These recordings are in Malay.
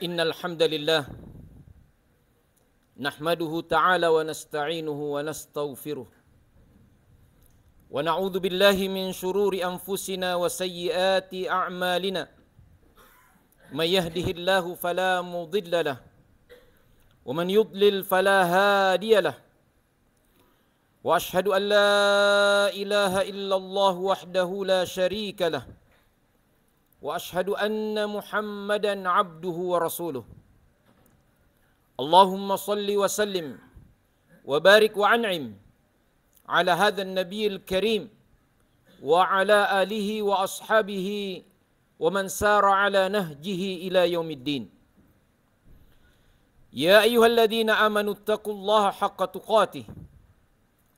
Innal hamdalillah nahmaduhu ta'ala wa nasta'inuhu wa nastaghfiruh wa na'udzu billahi min shururi anfusina wa sayyiati a'malina may yahdihillahu fala mudilla lahu wa man yudlil fala hadiya lahu wa ashhadu an la ilaha illallah wahdahu la syarika lahu wa ashhadu anna Muhammadan abduhu wa rasuluh. Allahumma salli wa sallim wa barik wa an'im ala hadha an-nabiyil karim wa ala alihi wa ashabihi wa man sara ala nahjihi ila yaumiddin. Ya ayyuhalladzina amanu taqullaha haqqa tuqatih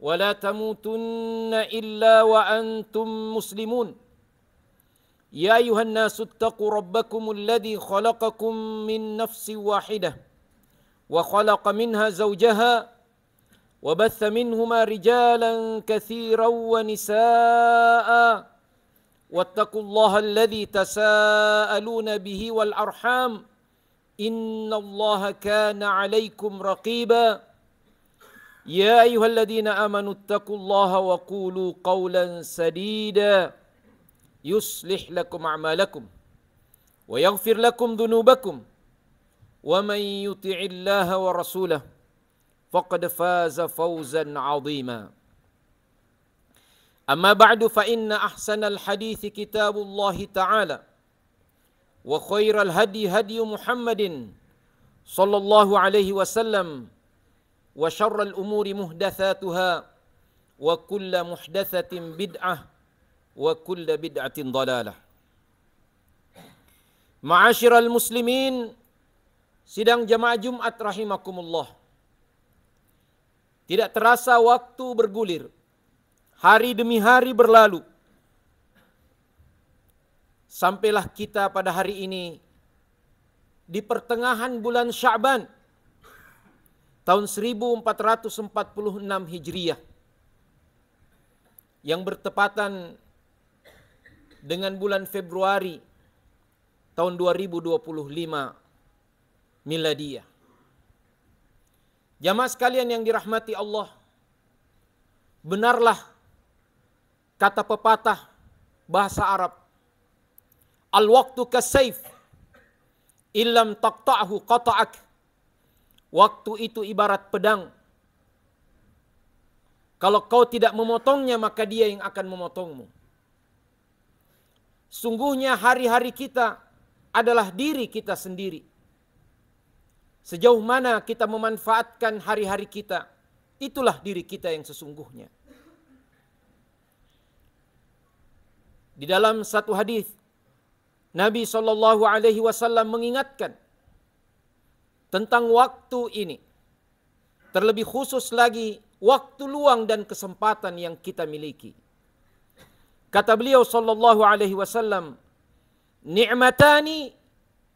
wa la tamutunna illa wa antum muslimun. يا أيها الناس اتقوا ربكم الذي خلقكم من نفس واحدة وخلق منها زوجها وبث منهما رجالا كثيرا ونساء واتقوا الله الذي تساءلون به والأرحام إن الله كان عليكم رقيبا يا أيها الذين آمنوا اتقوا الله وقولوا قولا سديدا يصلح لكم أعمالكم ويغفر لكم ذنوبكم ومن يطع الله ورسوله فقد فاز فوزا عظيما أما بعد فإن أحسن الحديث كتاب الله تعالى وخير الهدي هدي محمد صلى الله عليه وسلم وشر الأمور محدثاتها وكل محدثة بدعة wa kulla bid'atin dhalalah. Ma'asyiral muslimin, sidang jamaah Jumat rahimakumullah. Tidak terasa waktu bergulir. Hari demi hari berlalu. Sampailah kita pada hari ini di pertengahan bulan Sya'ban tahun 1446 Hijriah yang bertepatan dengan bulan Februari tahun 2025 Miladiyah. Jamaah sekalian yang dirahmati Allah, benarlah kata pepatah bahasa Arab, al-waqtu kas-sayf illam taqta'hu qata'ak. Waktu itu ibarat pedang, kalau kau tidak memotongnya maka dia yang akan memotongmu. Sungguhnya hari-hari kita adalah diri kita sendiri. Sejauh mana kita memanfaatkan hari-hari kita, itulah diri kita yang sesungguhnya. Di dalam satu hadis, Nabi SAW mengingatkan tentang waktu ini. Terlebih khusus lagi waktu luang dan kesempatan yang kita miliki. Kata beliau sallallahu alaihi wasallam, ni'matani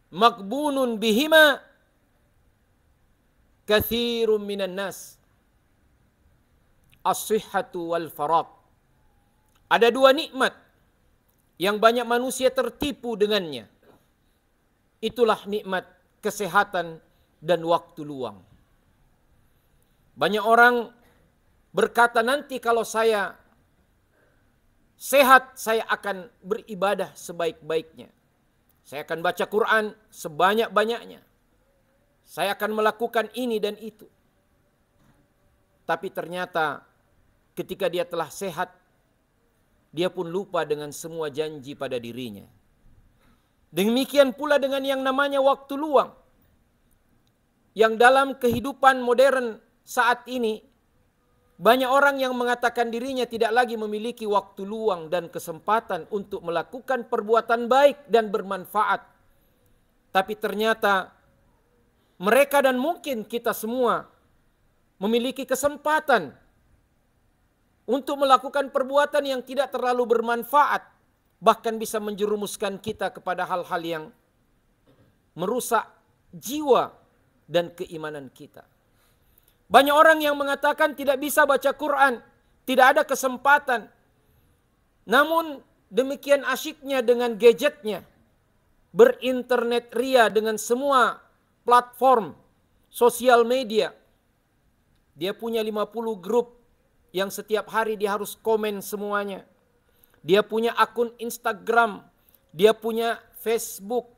maghbunun bihima katsirun minan nas, as-sihhatu wal faragh. Ada dua nikmat yang banyak manusia tertipu dengannya. Itulah nikmat kesehatan dan waktu luang. Banyak orang berkata, nanti kalau saya sehat, saya akan beribadah sebaik-baiknya. Saya akan baca Quran sebanyak-banyaknya. Saya akan melakukan ini dan itu. Tapi ternyata ketika dia telah sehat, dia pun lupa dengan semua janji pada dirinya. Demikian pula dengan yang namanya waktu luang. Yang dalam kehidupan modern saat ini, banyak orang yang mengatakan dirinya tidak lagi memiliki waktu luang dan kesempatan untuk melakukan perbuatan baik dan bermanfaat. Tapi ternyata mereka dan mungkin kita semua memiliki kesempatan untuk melakukan perbuatan yang tidak terlalu bermanfaat, bahkan bisa menjerumuskan kita kepada hal-hal yang merusak jiwa dan keimanan kita. Banyak orang yang mengatakan tidak bisa baca Quran, tidak ada kesempatan. Namun demikian asyiknya dengan gadgetnya, berinternet ria dengan semua platform sosial media. Dia punya 50 grup yang setiap hari dia harus komen semuanya. Dia punya akun Instagram, dia punya Facebook.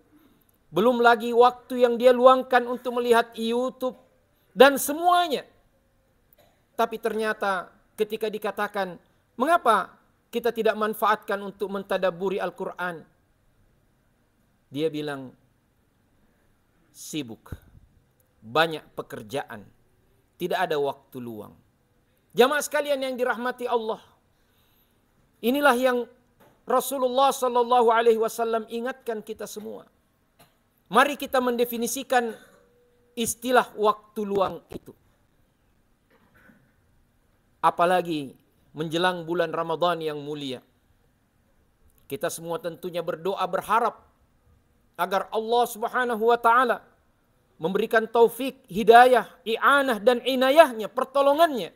Belum lagi waktu yang dia luangkan untuk melihat YouTube dan semuanya. Tapi ternyata ketika dikatakan, mengapa kita tidak manfaatkan untuk mentadabburi Al-Quran? Dia bilang, sibuk, banyak pekerjaan, tidak ada waktu luang. Jamaah sekalian yang dirahmati Allah, inilah yang Rasulullah Sallallahu Alaihi Wasallam ingatkan kita semua. Mari kita mendefinisikan istilah waktu luang itu. Apalagi menjelang bulan Ramadan yang mulia. Kita semua tentunya berdoa berharap agar Allah Subhanahu wa taala memberikan taufik, hidayah, i'anah dan inayahnya, pertolongannya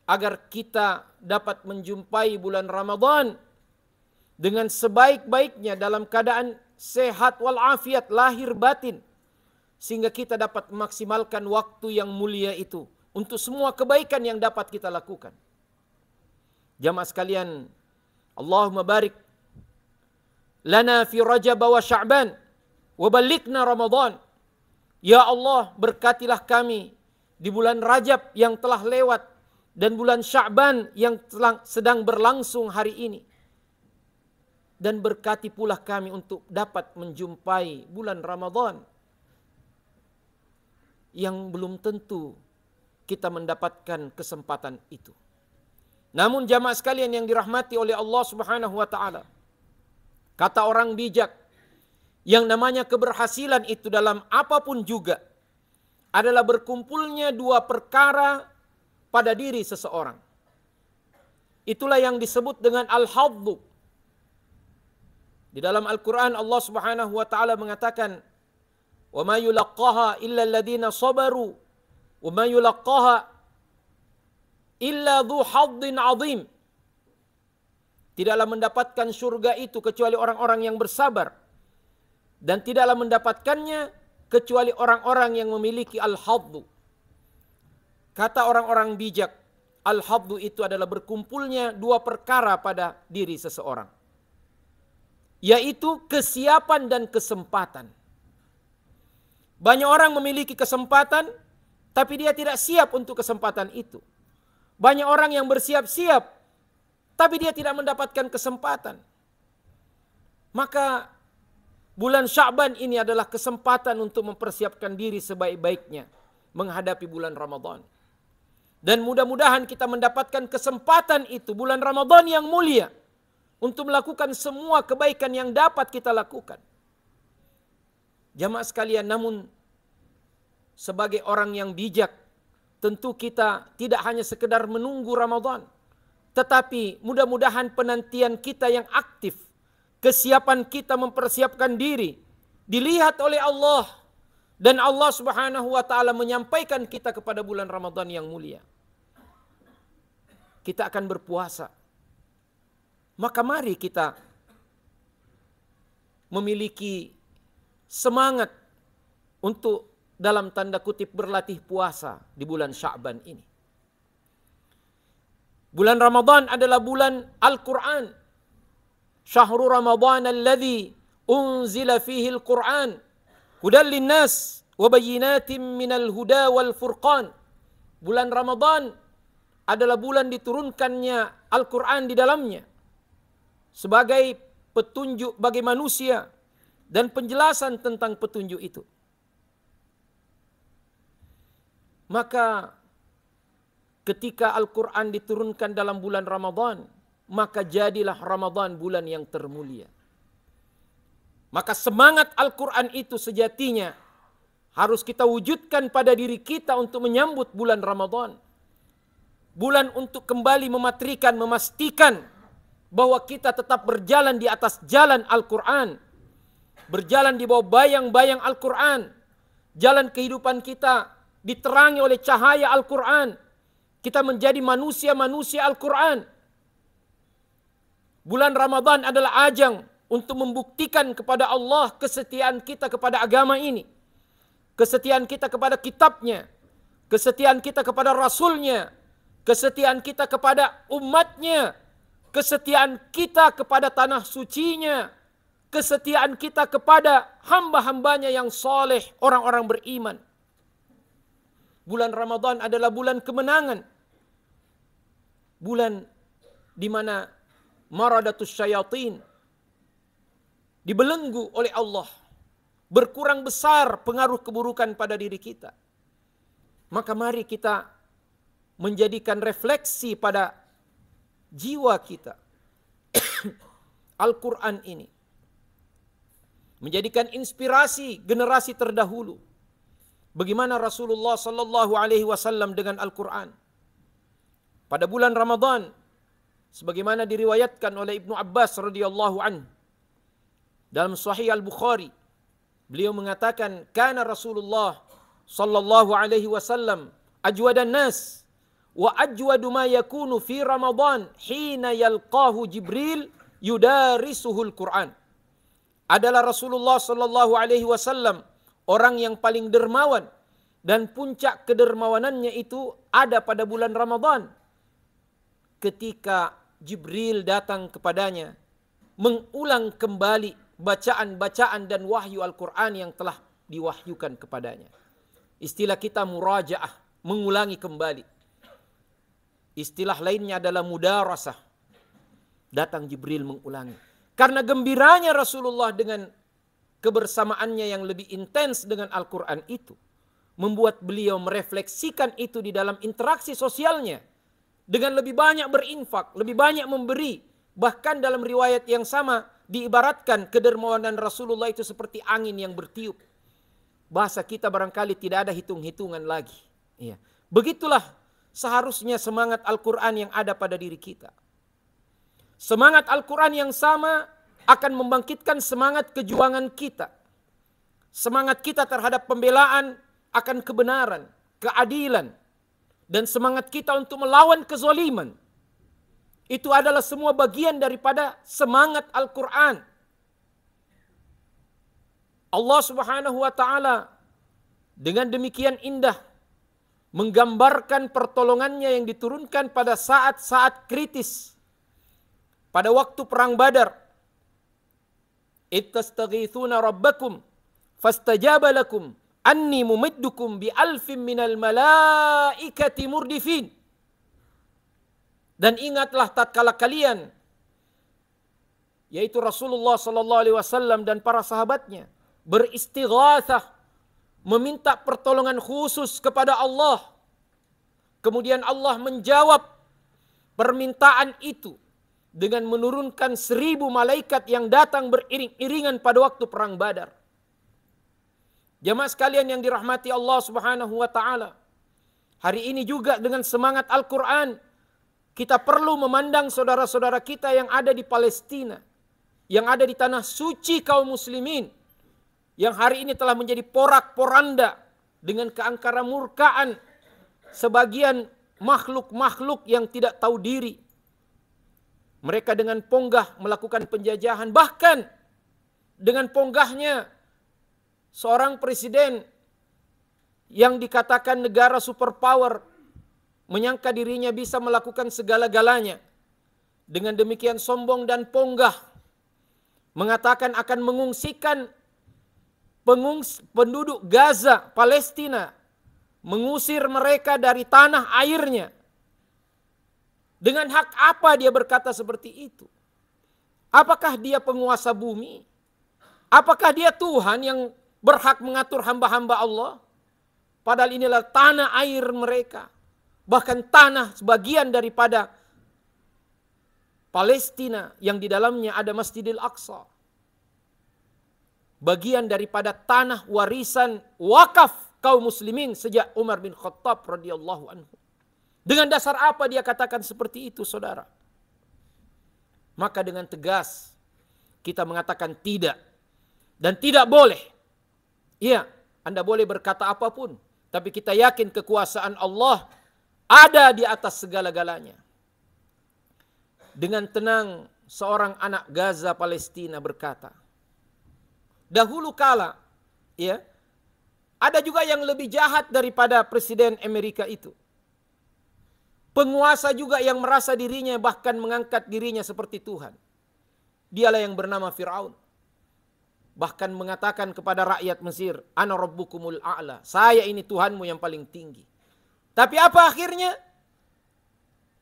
agar kita dapat menjumpai bulan Ramadan dengan sebaik-baiknya dalam keadaan sehat walafiat lahir batin, sehingga kita dapat memaksimalkan waktu yang mulia itu untuk semua kebaikan yang dapat kita lakukan. Jamaah sekalian, Allahumma barik lana fi Rajab wa Sya'ban wa ballighna Ramadan. Ya Allah, berkatilah kami di bulan Rajab yang telah lewat dan bulan Sya'ban yang sedang berlangsung hari ini. Dan berkati pula kami untuk dapat menjumpai bulan Ramadan yang belum tentu kita mendapatkan kesempatan itu. Namun jamaah sekalian yang dirahmati oleh Allah Subhanahu wa taala, kata orang bijak, yang namanya keberhasilan itu dalam apapun juga adalah berkumpulnya dua perkara pada diri seseorang. Itulah yang disebut dengan al-haddu. Di dalam Al-Quran Allah Subhanahu wa taala mengatakan, "Wa ma yulaqqaha illa alladziina sabaru, wa ma yulaqqaha illa dzu haddin 'adzim." Tidaklah mendapatkan surga itu kecuali orang-orang yang bersabar, dan tidaklah mendapatkannya kecuali orang-orang yang memiliki al-haddu. Kata orang-orang bijak, al-haddu itu adalah berkumpulnya dua perkara pada diri seseorang, yaitu kesiapan dan kesempatan. Banyak orang memiliki kesempatan, tapi dia tidak siap untuk kesempatan itu. Banyak orang yang bersiap-siap, tapi dia tidak mendapatkan kesempatan. Maka bulan Sya'ban ini adalah kesempatan untuk mempersiapkan diri sebaik-baiknya menghadapi bulan Ramadan. Dan mudah-mudahan kita mendapatkan kesempatan itu, bulan Ramadan yang mulia, untuk melakukan semua kebaikan yang dapat kita lakukan. Jamaah sekalian, namun sebagai orang yang bijak, tentu kita tidak hanya sekedar menunggu Ramadan, tetapi mudah-mudahan penantian kita yang aktif, kesiapan kita mempersiapkan diri, dilihat oleh Allah, dan Allah Subhanahu wa taala menyampaikan kita kepada bulan Ramadan yang mulia. Kita akan berpuasa. Maka mari kita memiliki semangat untuk dalam tanda kutip berlatih puasa di bulan Sya'ban ini. Bulan Ramadan adalah bulan Al-Quran. Syahrul Ramadan alladhi unzila fihi Al-Quran hudan linnas wa bayyinatin minal huda wal furqan. Bulan Ramadan adalah bulan diturunkannya Al-Quran di dalamnya sebagai petunjuk bagi manusia dan penjelasan tentang petunjuk itu. Maka ketika Al-Quran diturunkan dalam bulan Ramadan, maka jadilah Ramadan bulan yang termulia. Maka semangat Al-Quran itu sejatinya harus kita wujudkan pada diri kita untuk menyambut bulan Ramadan. Bulan untuk kembali mematrikan, memastikan bahwa kita tetap berjalan di atas jalan Al-Quran, berjalan di bawah bayang-bayang Al-Quran, jalan kehidupan kita diterangi oleh cahaya Al-Quran, kita menjadi manusia-manusia Al-Quran. Bulan Ramadan adalah ajang untuk membuktikan kepada Allah kesetiaan kita kepada agama ini, kesetiaan kita kepada kitabnya, kesetiaan kita kepada rasulnya, kesetiaan kita kepada umatnya, kesetiaan kita kepada tanah sucinya, kesetiaan kita kepada hamba-hambanya yang soleh, orang-orang beriman. Bulan Ramadan adalah bulan kemenangan. Bulan di mana maradatus syayatin dibelenggu oleh Allah. Berkurang besar pengaruh keburukan pada diri kita. Maka mari kita menjadikan refleksi pada jiwa kita. Al-Quran ini menjadikan inspirasi generasi terdahulu. Bagaimana Rasulullah sallallahu alaihi wasallam dengan Al-Quran. Pada bulan Ramadan, sebagaimana diriwayatkan oleh Ibnu Abbas radhiyallahu anhu dalam Sahih Al-Bukhari, beliau mengatakan, "Kana Rasulullah sallallahu alaihi wasallam ajwadan nas wa ajwadu ma yakunu fi Ramadan hina yalqahu Jibril yudarisuhul Quran." Adalah Rasulullah sallallahu alaihi wasallam orang yang paling dermawan, dan puncak kedermawanannya itu ada pada bulan Ramadan ketika Jibril datang kepadanya mengulang kembali bacaan-bacaan dan wahyu Al-Quran yang telah diwahyukan kepadanya. Istilah kita murajaah, mengulangi kembali. Istilah lainnya adalah mudarasah. Datang Jibril mengulangi. Karena gembiranya Rasulullah dengan kebersamaannya yang lebih intens dengan Al-Quran itu, membuat beliau merefleksikan itu di dalam interaksi sosialnya, dengan lebih banyak berinfak, lebih banyak memberi. Bahkan dalam riwayat yang sama, diibaratkan kedermawanan Rasulullah itu seperti angin yang bertiup. Bahasa kita barangkali tidak ada hitung-hitungan lagi. Ya. Begitulah seharusnya semangat Al-Quran yang ada pada diri kita. Semangat Al-Quran yang sama akan membangkitkan semangat kejuangan kita. Semangat kita terhadap pembelaan akan kebenaran, keadilan, dan semangat kita untuk melawan kezaliman. Itu adalah semua bagian daripada semangat Al-Quran. Allah Subhanahu wa Ta'ala dengan demikian indah menggambarkan pertolongannya yang diturunkan pada saat-saat kritis. Pada waktu perang Badar, ittastaghithuna rabbakum fastajaba lakum anni mumiddukum bi alfin minal malaikati murdifin. Dan ingatlah tatkala kalian, yaitu Rasulullah sallallahu alaihi wasallam dan para sahabatnya, beristighatsah, meminta pertolongan khusus kepada Allah. Kemudian Allah menjawab permintaan itu dengan menurunkan 1000 malaikat yang datang beriring-iringan pada waktu perang Badar. Jamaah sekalian yang dirahmati Allah Subhanahu wa Ta'ala, hari ini juga dengan semangat Al-Quran, kita perlu memandang saudara-saudara kita yang ada di Palestina, yang ada di tanah suci kaum muslimin, yang hari ini telah menjadi porak-poranda dengan keangkara murkaan sebagian makhluk-makhluk yang tidak tahu diri. Mereka dengan ponggah melakukan penjajahan, bahkan dengan ponggahnya seorang presiden yang dikatakan negara superpower menyangka dirinya bisa melakukan segala-galanya. Dengan demikian sombong dan ponggah mengatakan akan mengungsikan penduduk Gaza, Palestina, mengusir mereka dari tanah airnya. Dengan hak apa dia berkata seperti itu? Apakah dia penguasa bumi? Apakah dia Tuhan yang berhak mengatur hamba-hamba Allah? Padahal inilah tanah air mereka. Bahkan tanah sebagian daripada Palestina yang di dalamnya ada Masjidil Aqsa. Bagian daripada tanah warisan wakaf kaum muslimin sejak Umar bin Khattab radhiyallahu anhu. Dengan dasar apa dia katakan seperti itu, saudara? Maka dengan tegas kita mengatakan tidak dan tidak boleh. Iya, Anda boleh berkata apapun, tapi kita yakin kekuasaan Allah ada di atas segala-galanya. Dengan tenang seorang anak Gaza Palestina berkata, dahulu kala, ya, ada juga yang lebih jahat daripada Presiden Amerika itu. Penguasa juga yang merasa dirinya bahkan mengangkat dirinya seperti Tuhan. Dialah yang bernama Fir'aun. Bahkan mengatakan kepada rakyat Mesir, Ana Rabbukumul A'la, saya ini Tuhanmu yang paling tinggi. Tapi apa akhirnya?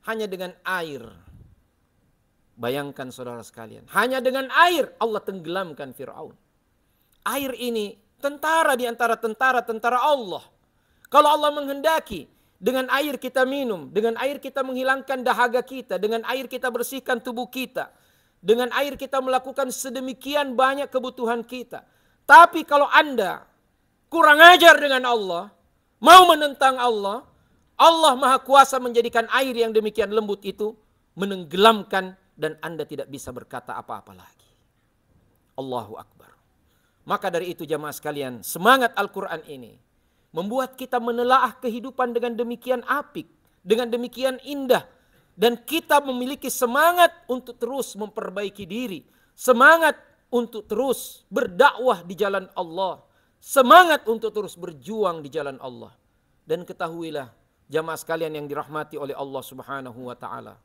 Hanya dengan air. Bayangkan saudara sekalian, hanya dengan air Allah tenggelamkan Fir'aun. Air ini tentara di antara tentara-tentara Allah. Kalau Allah menghendaki, dengan air kita minum, dengan air kita menghilangkan dahaga kita, dengan air kita bersihkan tubuh kita, dengan air kita melakukan sedemikian banyak kebutuhan kita. Tapi kalau Anda kurang ajar dengan Allah, mau menentang Allah, Allah Maha Kuasa menjadikan air yang demikian lembut itu menenggelamkan dan Anda tidak bisa berkata apa-apa lagi. Allahu Akbar. Maka dari itu jamaah sekalian, semangat Al-Quran ini membuat kita menelaah kehidupan dengan demikian apik, dengan demikian indah. Dan kita memiliki semangat untuk terus memperbaiki diri. Semangat untuk terus berdakwah di jalan Allah. Semangat untuk terus berjuang di jalan Allah. Dan ketahuilah jamaah sekalian yang dirahmati oleh Allah Subhanahu wa ta'ala.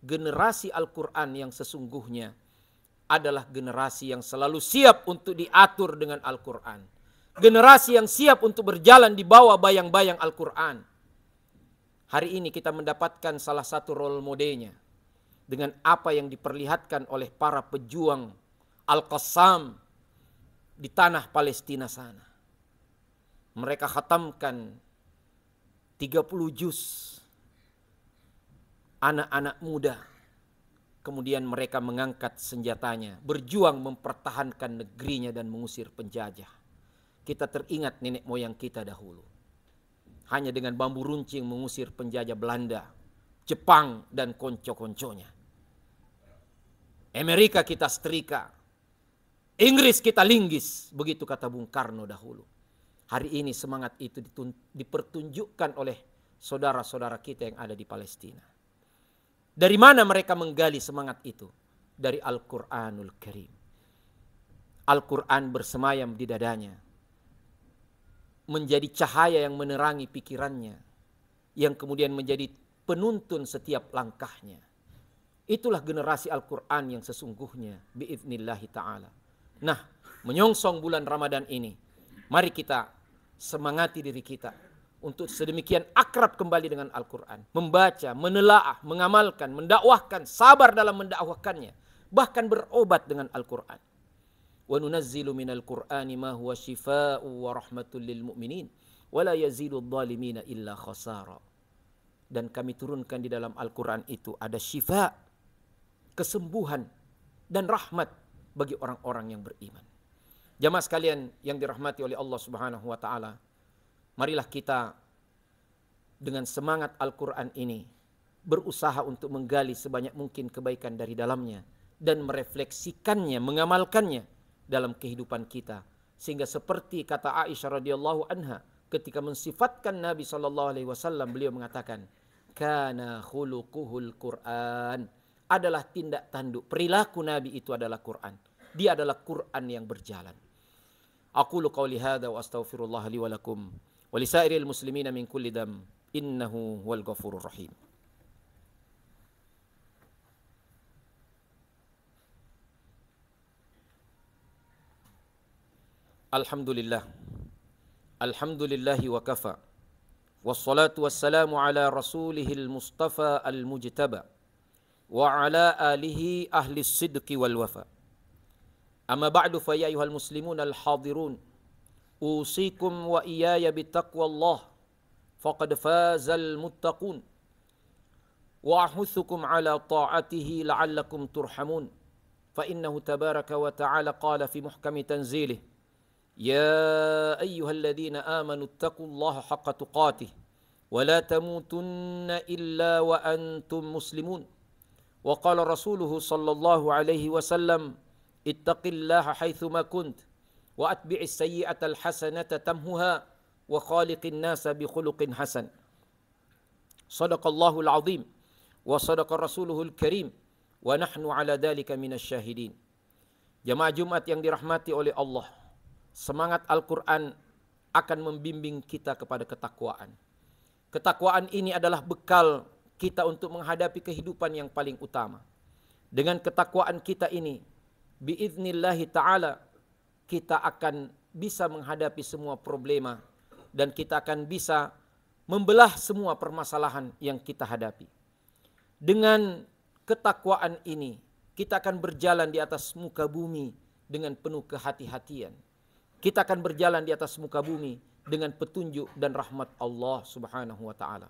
Generasi Al-Quran yang sesungguhnya adalah generasi yang selalu siap untuk diatur dengan Al-Quran. Generasi yang siap untuk berjalan di bawah bayang-bayang Al-Quran. Hari ini kita mendapatkan salah satu role modelnya dengan apa yang diperlihatkan oleh para pejuang Al-Qassam di tanah Palestina sana. Mereka khatamkan 30 juz, anak-anak muda. Kemudian mereka mengangkat senjatanya, berjuang mempertahankan negerinya dan mengusir penjajah. Kita teringat nenek moyang kita dahulu. Hanya dengan bambu runcing mengusir penjajah Belanda, Jepang, dan konco-konconya. Amerika kita setrika, Inggris kita linggis, begitu kata Bung Karno dahulu. Hari ini semangat itu dipertunjukkan oleh saudara-saudara kita yang ada di Palestina. Dari mana mereka menggali semangat itu? Dari Al-Quranul Karim. Al-Quran bersemayam di dadanya, menjadi cahaya yang menerangi pikirannya, yang kemudian menjadi penuntun setiap langkahnya. Itulah generasi Al-Quran yang sesungguhnya, biidznillahi ta'ala. Nah, menyongsong bulan Ramadan ini, mari kita semangati diri kita untuk sedemikian akrab kembali dengan Al-Quran. Membaca, menelaah, mengamalkan, mendakwahkan, sabar dalam mendakwahkannya. Bahkan berobat dengan Al-Quran. Wa nunazzilu minal Qur'ani ma huwa shifaa'u wa rahmatul lil mu'minin wa la yazidul zalimina illa khasara. Dan kami turunkan di dalam Al-Quran itu ada syifa, kesembuhan dan rahmat bagi orang-orang yang beriman. Jamaah sekalian yang dirahmati oleh Allah Subhanahu wa taala, marilah kita dengan semangat Al-Quran ini berusaha untuk menggali sebanyak mungkin kebaikan dari dalamnya dan merefleksikannya, mengamalkannya dalam kehidupan kita, sehingga seperti kata Aisyah radhiyallahu anha ketika mensifatkan Nabi SAW, beliau mengatakan, kana khuluquhul Quran, adalah tindak tanduk perilaku Nabi itu adalah Quran. Dia adalah Quran yang berjalan. Aqulu qauli hadza wa astaghfirullah li wa lakum wa lisairil muslimina min kulli dam innahu huwal ghafurur rahim. Alhamdulillah. Alhamdulillahi wa kafa. Wassalatu wassalamu ala rasulihil mustafa al-mujtaba. Wa ala alihi ahli sidqi wal wafa. Amma ba'du fa ya ayuhal muslimun al-hadirun. Usikum wa iyaya bitaqwallah. Faqad fazal muttaqun. Wa ahuthukum ala ta'atihi la'allakum turhamun. Fa innahu tabaraka wa ta'ala qala fi muhkami tanzilih. يا أيها الذين آمنوا اتقوا الله حق تقاته ولا تموتن إلا وأنتم مسلمون وقال رسوله صلى الله عليه وسلم اتق الله حيثما كنت وأتبع السيئة الحسنة تمهها وخالق الناس بخلق حسن صدق الله العظيم وصدق رسوله الكريم wa nahnu ala dzalika minasyahidin. Jamaah Jumat yang dirahmati oleh Allah, semangat Al-Quran akan membimbing kita kepada ketakwaan. Ketakwaan ini adalah bekal kita untuk menghadapi kehidupan yang paling utama. Dengan ketakwaan kita ini, biiznillahi ta'ala, kita akan bisa menghadapi semua problema dan kita akan bisa membelah semua permasalahan yang kita hadapi. Dengan ketakwaan ini, kita akan berjalan di atas muka bumi dengan penuh kehati-hatian. Kita akan berjalan di atas muka bumi dengan petunjuk dan rahmat Allah Subhanahu wa taala.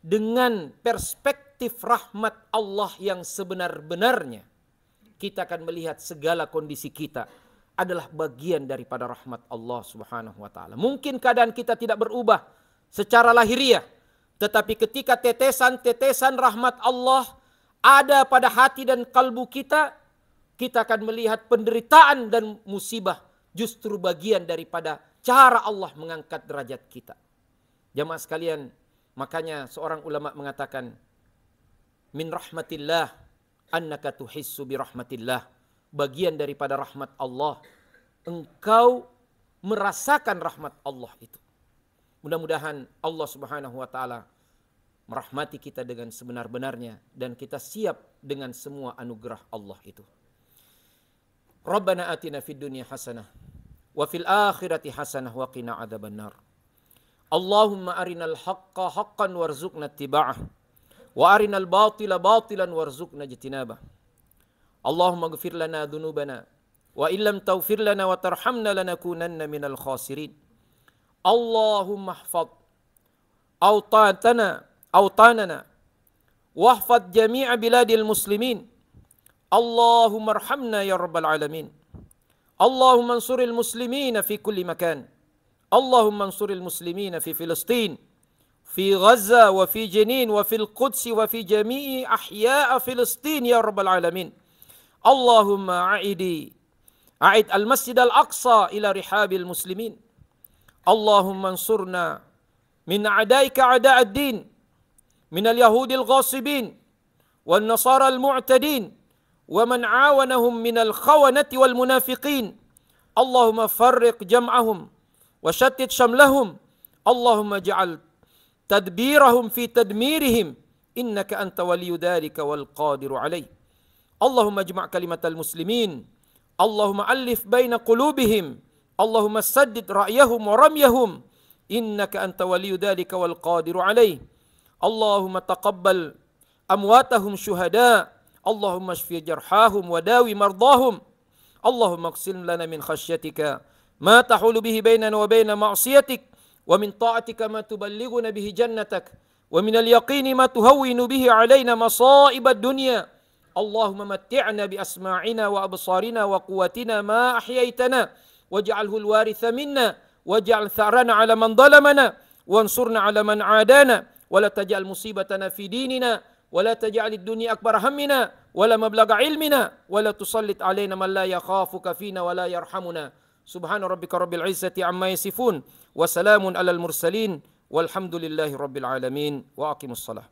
Dengan perspektif rahmat Allah yang sebenar-benarnya, kita akan melihat segala kondisi kita adalah bagian daripada rahmat Allah Subhanahu wa taala. Mungkin keadaan kita tidak berubah secara lahiriah, tetapi ketika tetesan-tetesan rahmat Allah ada pada hati dan kalbu kita, kita akan melihat penderitaan dan musibah justru bagian daripada cara Allah mengangkat derajat kita. Jamaah sekalian, makanya seorang ulama mengatakan, min rahmatillah annaka tuhissu bi rahmatillah. Bagian daripada rahmat Allah, engkau merasakan rahmat Allah itu. Mudah-mudahan Allah Subhanahu wa taala merahmati kita dengan sebenar-benarnya dan kita siap dengan semua anugerah Allah itu. Rabbana atina fid dunya hasanah wa fil akhirati hasanah wa qina adzabannar. Allahumma arinal haqqa haqqan warzuqna ittiba'ah wa arinal batila batilan warzuqna ijtinabah. Allahumma ighfir lana dhunubana wa illam taghfir lana wa tarhamna lanakunanna minal khasirin. Allahumma ihfadh أوطاننا واحفظ جميع بلاد المسلمين. اللهم ارحمنا يا رب العالمين. اللهم انصر المسلمين في كل مكان. اللهم انصر المسلمين في فلسطين، في غزة وفي جنين وفي القدس وفي جميع أحياء فلسطين يا رب العالمين. اللهم أعد المسجد الأقصى إلى رحاب المسلمين. اللهم انصرنا من أعدائك أعداء الدين، من اليهود الغاصبين والنصارى المعتدين ومن عاونهم من الخونة والمنافقين. اللهم فرق جمعهم وشتت شملهم. اللهم اجعل تدبيرهم في تدميرهم إنك أنت ولي ذلك والقادر عليه. اللهم اجمع كلمة المسلمين. اللهم ألف بين قلوبهم. اللهم سدد رأيهم ورميهم إنك أنت ولي ذلك والقادر عليه. اللهم تقبل أمواتهم شهداء. اللهم اشف جرحاهم وداوي مرضاهم. اللهم اقسم لنا من خشيتك ما تحول به بيننا وبين معصيتك، ومن طاعتك ما تبلغنا به جنتك، ومن اليقين ما تهون به علينا مصائب الدنيا. اللهم متعنا بأسماعنا وأبصارنا وقوتنا ما أحييتنا، واجعله الوارث منا، واجعل ثأرنا على من ظلمنا، وانصرنا على من عادانا، ولا تجعل مصيبتنا في ديننا، ولا تجعل الدنيا أكبر همنا ولا مبلغ علمنا، ولا تسلط علينا من لا يخافك فينا ولا يرحمنا. سبحان ربك رب العزة عما يصفون وسلام على المرسلين والحمد لله رب العالمين وأقم الصلاة.